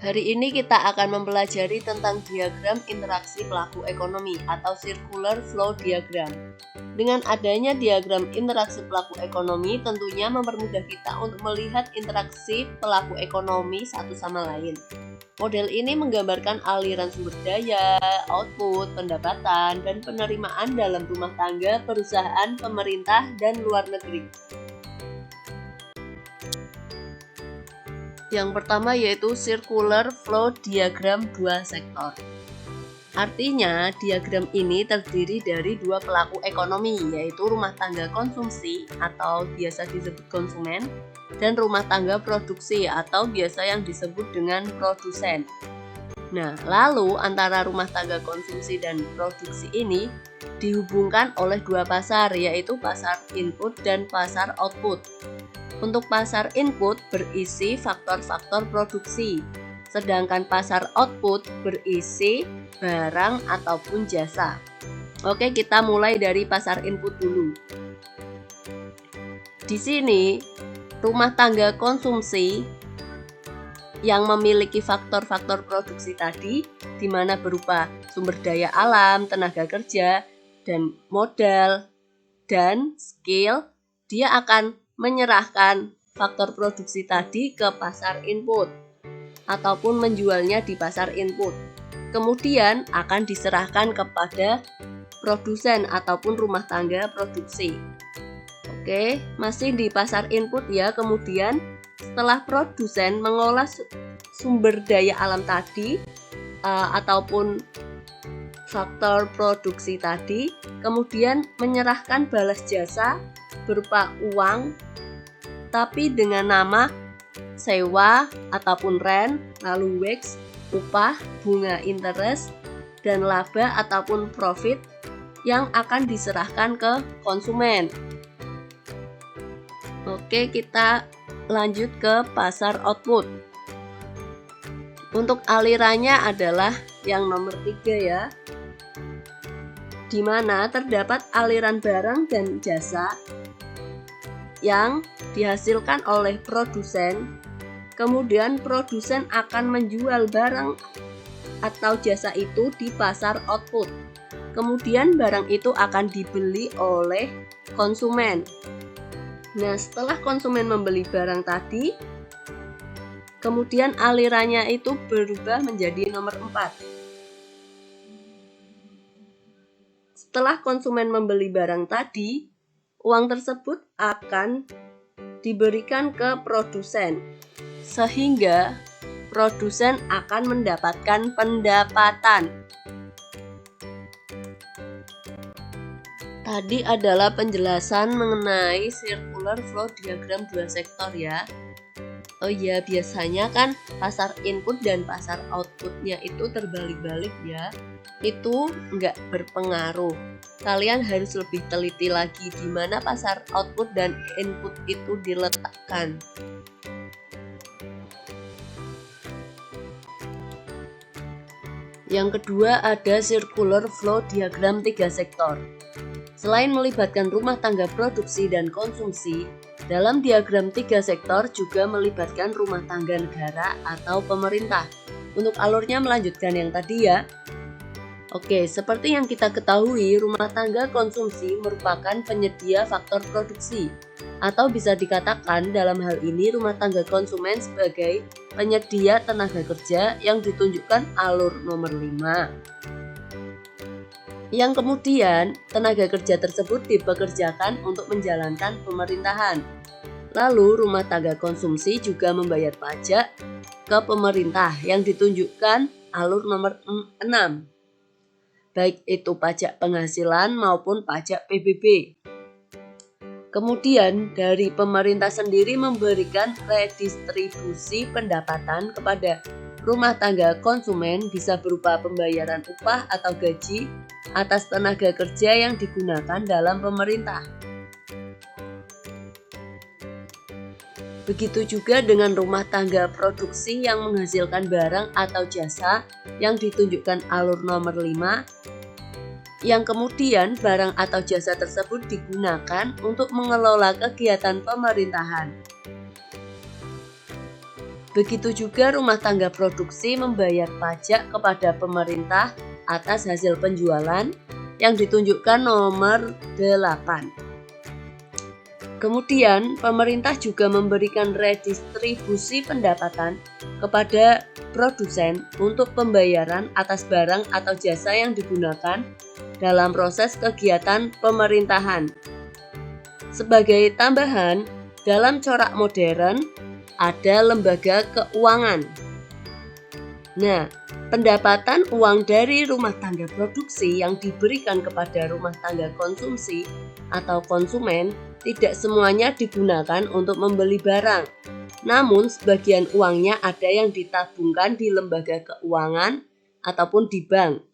Hari ini kita akan mempelajari tentang diagram interaksi pelaku ekonomi atau circular flow diagram. Dengan adanya diagram interaksi pelaku ekonomi tentunya mempermudah kita untuk melihat interaksi pelaku ekonomi satu sama lain. Model ini menggambarkan aliran sumber daya, output, pendapatan, dan penerimaan dalam rumah tangga, perusahaan, pemerintah, dan luar negeri. Yang pertama yaitu circular flow diagram dua sektor. Artinya, diagram ini terdiri dari dua pelaku ekonomi, yaitu rumah tangga konsumsi atau biasa disebut konsumen, dan rumah tangga produksi atau biasa yang disebut dengan produsen. Nah, lalu antara rumah tangga konsumsi dan produksi ini dihubungkan oleh dua pasar, yaitu pasar input dan pasar output. Untuk pasar input berisi faktor-faktor produksi, sedangkan pasar output berisi barang ataupun jasa. Oke, kita mulai dari pasar input dulu. Di sini, rumah tangga konsumsi yang memiliki faktor-faktor produksi tadi, di mana berupa sumber daya alam, tenaga kerja, dan modal, dan skill, dia akan menyerahkan faktor produksi tadi ke pasar input ataupun menjualnya di pasar input. Kemudian akan diserahkan kepada produsen ataupun rumah tangga produksi. Oke, masih di pasar input ya. Kemudian setelah produsen mengolah sumber daya alam tadi ataupun faktor produksi tadi, kemudian menyerahkan balas jasa berupa uang tapi dengan nama sewa ataupun rent, lalu wage, upah, bunga interest, dan laba ataupun profit yang akan diserahkan ke konsumen. Oke, kita lanjut ke pasar output. Untuk alirannya adalah yang nomor 3 ya, di mana terdapat aliran barang dan jasa yang dihasilkan oleh produsen, kemudian produsen akan menjual barang atau jasa itu di pasar output. Kemudian barang itu akan dibeli oleh konsumen. Nah, setelah konsumen membeli barang tadi, kemudian alirannya itu berubah menjadi nomor 4. Setelah konsumen membeli barang tadi, uang tersebut akan diberikan ke produsen, sehingga produsen akan mendapatkan pendapatan. Tadi adalah penjelasan mengenai circular flow diagram dua sektor ya. Oh iya, biasanya kan pasar input dan pasar outputnya itu terbalik-balik ya. Itu nggak berpengaruh. Kalian harus lebih teliti lagi di mana pasar output dan input itu diletakkan. Yang kedua ada circular flow diagram 3 sektor. Selain melibatkan rumah tangga produksi dan konsumsi, dalam diagram 3 sektor juga melibatkan rumah tangga negara atau pemerintah. Untuk alurnya melanjutkan yang tadi ya. Oke, seperti yang kita ketahui, rumah tangga konsumsi merupakan penyedia faktor produksi, atau bisa dikatakan dalam hal ini rumah tangga konsumen sebagai penyedia tenaga kerja yang ditunjukkan alur nomor 5. Yang kemudian, tenaga kerja tersebut dipekerjakan untuk menjalankan pemerintahan. Lalu, rumah tangga konsumsi juga membayar pajak ke pemerintah yang ditunjukkan alur nomor 6. Baik itu pajak penghasilan maupun pajak PBB. Kemudian dari pemerintah sendiri memberikan redistribusi pendapatan kepada rumah tangga konsumen bisa berupa pembayaran upah atau gaji atas tenaga kerja yang digunakan dalam pemerintah. Begitu juga dengan rumah tangga produksi yang menghasilkan barang atau jasa yang ditunjukkan alur nomor 5, yang kemudian barang atau jasa tersebut digunakan untuk mengelola kegiatan pemerintahan. Begitu juga rumah tangga produksi membayar pajak kepada pemerintah atas hasil penjualan yang ditunjukkan nomor 8. Kemudian, pemerintah juga memberikan redistribusi pendapatan kepada produsen untuk pembayaran atas barang atau jasa yang digunakan dalam proses kegiatan pemerintahan. Sebagai tambahan, dalam corak modern ada lembaga keuangan. Nah, pendapatan uang dari rumah tangga produksi yang diberikan kepada rumah tangga konsumsi atau konsumen tidak semuanya digunakan untuk membeli barang. Namun, sebagian uangnya ada yang ditabungkan di lembaga keuangan ataupun di bank.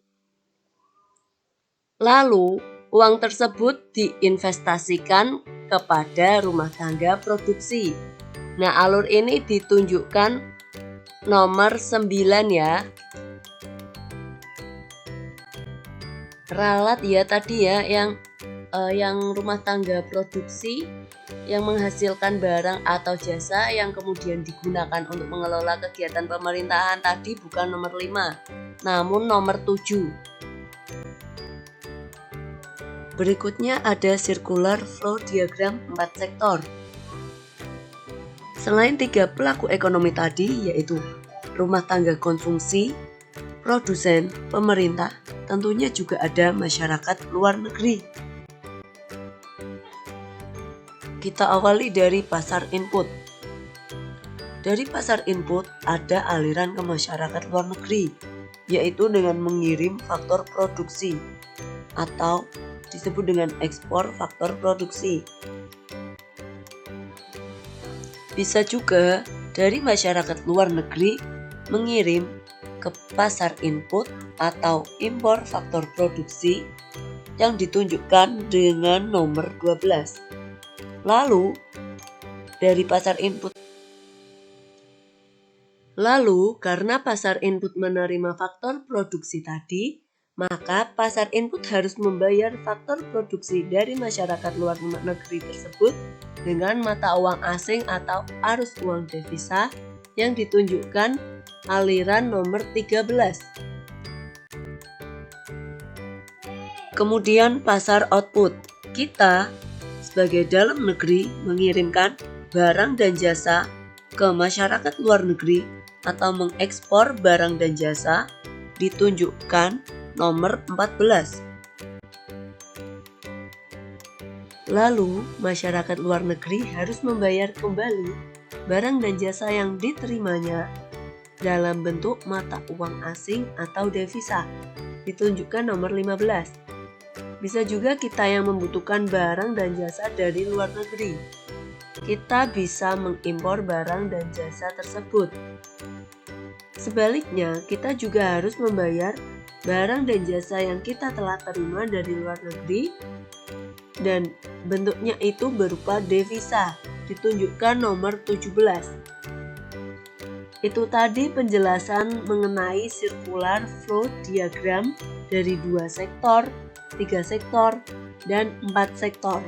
Lalu, uang tersebut diinvestasikan kepada rumah tangga produksi. Nah, alur ini ditunjukkan nomor 9 ya. Ralat ya tadi ya yang rumah tangga produksi yang menghasilkan barang atau jasa yang kemudian digunakan untuk mengelola kegiatan pemerintahan tadi bukan nomor 5, namun nomor 7. Berikutnya ada circular flow diagram 4 sektor. Selain 3 pelaku ekonomi tadi yaitu rumah tangga konsumsi, produsen, pemerintah, tentunya juga ada masyarakat luar negeri. Kita awali dari pasar input. Dari pasar input ada aliran ke masyarakat luar negeri, yaitu dengan mengirim faktor produksi atau disebut dengan ekspor faktor produksi. Bisa juga dari masyarakat luar negeri mengirim ke pasar input atau impor faktor produksi yang ditunjukkan dengan nomor 12. Lalu, dari pasar input. Lalu, karena pasar input menerima faktor produksi tadi, maka pasar input harus membayar faktor produksi dari masyarakat luar negeri tersebut dengan mata uang asing atau arus uang devisa yang ditunjukkan aliran nomor 13. Kemudian pasar output. Kita sebagai dalam negeri mengirimkan barang dan jasa ke masyarakat luar negeri atau mengekspor barang dan jasa ditunjukkan nomor 14. Lalu, masyarakat luar negeri harus membayar kembali barang dan jasa yang diterimanya dalam bentuk mata uang asing atau devisa ditunjukkan nomor 15. Bisa juga kita yang membutuhkan barang dan jasa dari luar negeri. Kita bisa mengimpor barang dan jasa tersebut. Sebaliknya, kita juga harus membayar barang dan jasa yang kita telah terima dari luar negeri dan bentuknya itu berupa devisa, ditunjukkan nomor 17. Itu tadi penjelasan mengenai circular flow diagram dari 2 sektor, 3 sektor, dan 4 sektor.